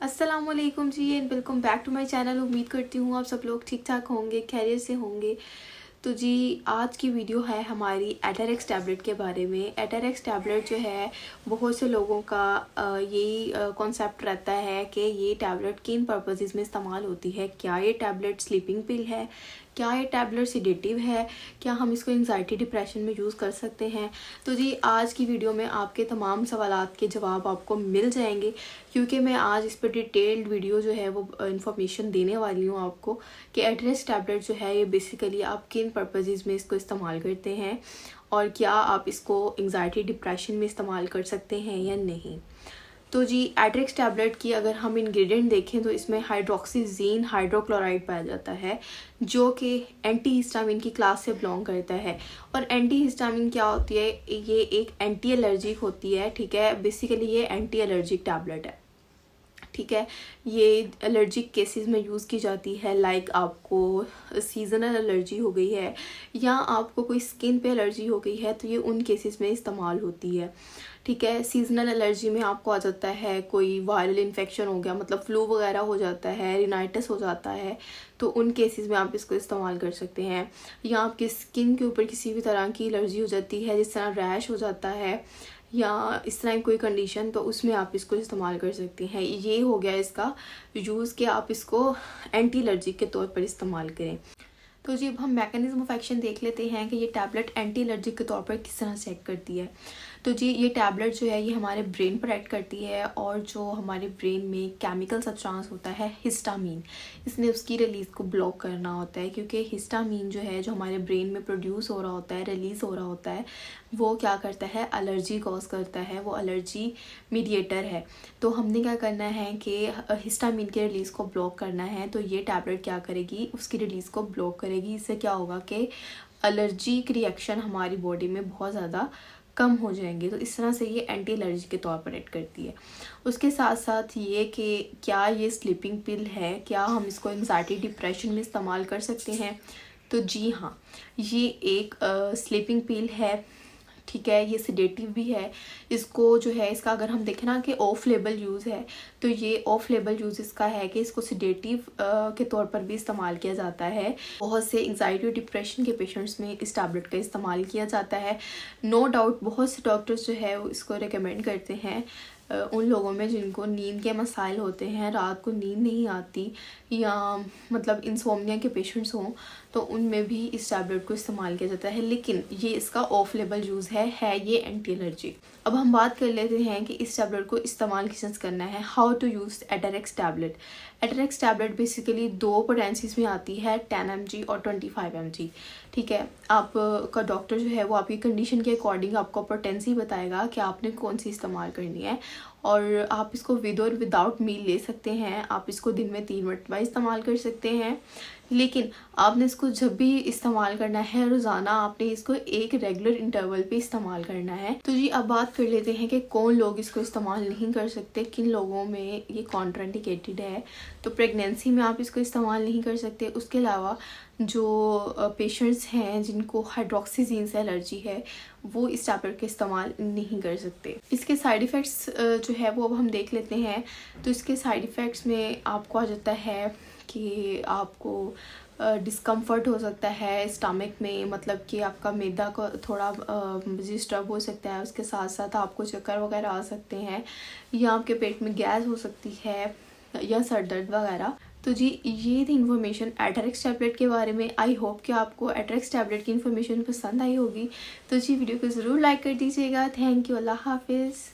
अस्सलामुअलैकुम जी and welcome back to my channel. उम्मीद करती हूँ आप सब लोग ठीक ठाक होंगे, खैरियत से होंगे। तो जी आज की वीडियो है हमारी एटरएक्स टैबलेट के बारे में। एटरएक्स टैबलेट जो है बहुत से लोगों का यही कॉन्सेप्ट रहता है कि ये टैबलेट किन पर्पसेस में इस्तेमाल होती है। क्या ये टैबलेट स्लीपिंग पिल है, क्या ये टैबलेट सिडेटिव है, क्या हम इसको एंजाइटी डिप्रेशन में यूज़ कर सकते हैं। तो जी आज की वीडियो में आपके तमाम सवालात के जवाब आपको मिल जाएंगे, क्योंकि मैं आज इस पर डिटेल्ड वीडियो जो है वो इन्फॉर्मेशन देने वाली हूँ आपको कि एटरएक्स टैबलेट जो है ये बेसिकली आप किन पर्पसेस में इसको इस्तेमाल करते हैं और क्या आप इसको एंजाइटी डिप्रेशन में इस्तेमाल कर सकते हैं या नहीं। तो जी एटरएक्स टैबलेट की अगर हम इंग्रेडिएंट देखें तो इसमें हाइड्रोक्सीजीन हाइड्रोक्लोराइड पाया जाता है, जो कि एंटी हिस्टामिन की क्लास से बिलोंग करता है। और एंटी हिस्टामिन क्या होती है, ये एक एंटी एलर्जिक होती है। ठीक है, बेसिकली ये एंटी एलर्जिक टैबलेट है। ठीक है, ये एलर्जिक केसेस में यूज़ की जाती है। लाइक आपको सीजनल एलर्जी हो गई है या आपको कोई स्किन पे एलर्जी हो गई है तो ये उन केसेस में इस्तेमाल होती है। ठीक है, सीजनल एलर्जी में आपको आ जाता है कोई वायरल इन्फेक्शन हो गया, मतलब फ्लू वगैरह हो जाता है, रिनाइटिस हो जाता है, तो उन केसेस में आप इसको इस्तेमाल कर सकते हैं। या आपकी स्किन के ऊपर किसी भी तरह की एलर्जी हो जाती है, जिस तरह रैश हो जाता है या इस तरह की कोई कंडीशन, तो उसमें आप इसको इस्तेमाल कर सकते हैं। ये हो गया इसका यूज़ कि आप इसको एंटी एलर्जिक के तौर पर इस्तेमाल करें। तो जी अब हम मैकेनिज्म ऑफ एक्शन देख लेते हैं कि ये टैबलेट एंटी एलर्जिक के तौर पर किस तरह से एक्ट करती है। तो जी ये टैबलेट जो है ये हमारे ब्रेन पर एक्ट करती है, और जो हमारे ब्रेन में केमिकल सब्सटेंस होता है हिस्टामीन, इसने उसकी रिलीज़ को ब्लॉक करना होता है। क्योंकि हिस्टामीन जो है जो हमारे ब्रेन में प्रोड्यूस हो रहा होता है, रिलीज़ हो रहा होता है, वो क्या करता है, एलर्जी कॉज करता है, वो एलर्जी मीडिएटर है। तो हमने क्या करना है कि हिस्टामीन के रिलीज़ को ब्लॉक करना है। तो ये टैबलेट क्या करेगी, उसकी रिलीज़ को ब्लॉक करेगी। इससे क्या होगा कि एलर्जिक रिएक्शन हमारी बॉडी में बहुत ज़्यादा कम हो जाएंगे। तो इस तरह से ये एंटी एलर्जी के तौर पर एक्ट करती है। उसके साथ साथ ये कि क्या ये स्लीपिंग पिल है, क्या हम इसको एंजाइटी डिप्रेशन में इस्तेमाल कर सकते हैं। तो जी हाँ, ये एक स्लीपिंग पिल है। ठीक है, ये सिडेटिव भी है। इसको जो है इसका अगर हम देखें ना कि ऑफ लेबल यूज़ है, तो ये ऑफ लेबल यूज़ इसका है कि इसको सिडेटिव के तौर पर भी इस्तेमाल किया जाता है। बहुत से एंजाइटी और डिप्रेशन के पेशेंट्स में इस टैबलेट का इस्तेमाल किया जाता है। नो डाउट बहुत से डॉक्टर्स जो है वो इसको रिकमेंड करते हैं उन लोगों में जिनको नींद के मसाइल होते हैं, रात को नींद नहीं आती, या मतलब इंसोम्निया के पेशेंट्स हों, तो उनमें भी इस टैबलेट को इस्तेमाल किया जाता है। लेकिन ये इसका ऑफ लेबल यूज़ है ये एंटी एलर्जिक। अब हम बात कर लेते हैं कि इस टैबलेट को इस्तेमाल किस तरह से करना है। How to use Atarax tablet. Atarax tablet basically दो पोटेंसीज में आती है, 10 mg और 25 mg। ठीक है, आपका डॉक्टर जो है वो आपकी कंडीशन के अकॉर्डिंग आपको पोटेंसी बताएगा कि आपने कौन सी इस्तेमाल करनी है। और आप इसको विद और विदाउट मील ले सकते हैं। आप इसको दिन में 3 मरतबा इस्तेमाल कर सकते हैं, लेकिन आपने इसको जब भी इस्तेमाल करना है रोज़ाना आपने इसको एक रेगुलर इंटरवल पे इस्तेमाल करना है। तो जी अब बात कर लेते हैं कि कौन लोग इसको इस्तेमाल नहीं कर सकते, किन लोगों में ये कॉन्ट्राइंडिकेटेड है। तो प्रेगनेंसी में आप इसको इस्तेमाल नहीं कर सकते। उसके अलावा जो पेशेंट्स हैं जिनको हाइड्रोक्सीजीन से एलर्जी है वो इस टैबलेट का इस्तेमाल नहीं कर सकते। इसके साइड इफ़ेक्ट्स जो है वो अब हम देख लेते हैं। तो इसके साइड इफ़ेक्ट्स में आपको आ जाता है कि आपको डिस्कम्फर्ट हो सकता है स्टमक में, मतलब कि आपका मैदा को थोड़ा डिस्टर्ब हो सकता है। उसके साथ साथ आपको चक्कर वगैरह आ सकते हैं, या आपके पेट में गैस हो सकती है, या सर दर्द वगैरह। तो जी ये थी इन्फॉर्मेशन एटरएक्स टैबलेट के बारे में। आई होप कि आपको एटरएक्स टैबलेट की इन्फॉर्मेशन पसंद आई होगी। तो जी वीडियो को ज़रूर लाइक कर दीजिएगा। थैंक यू, अल्लाह हाफिज़।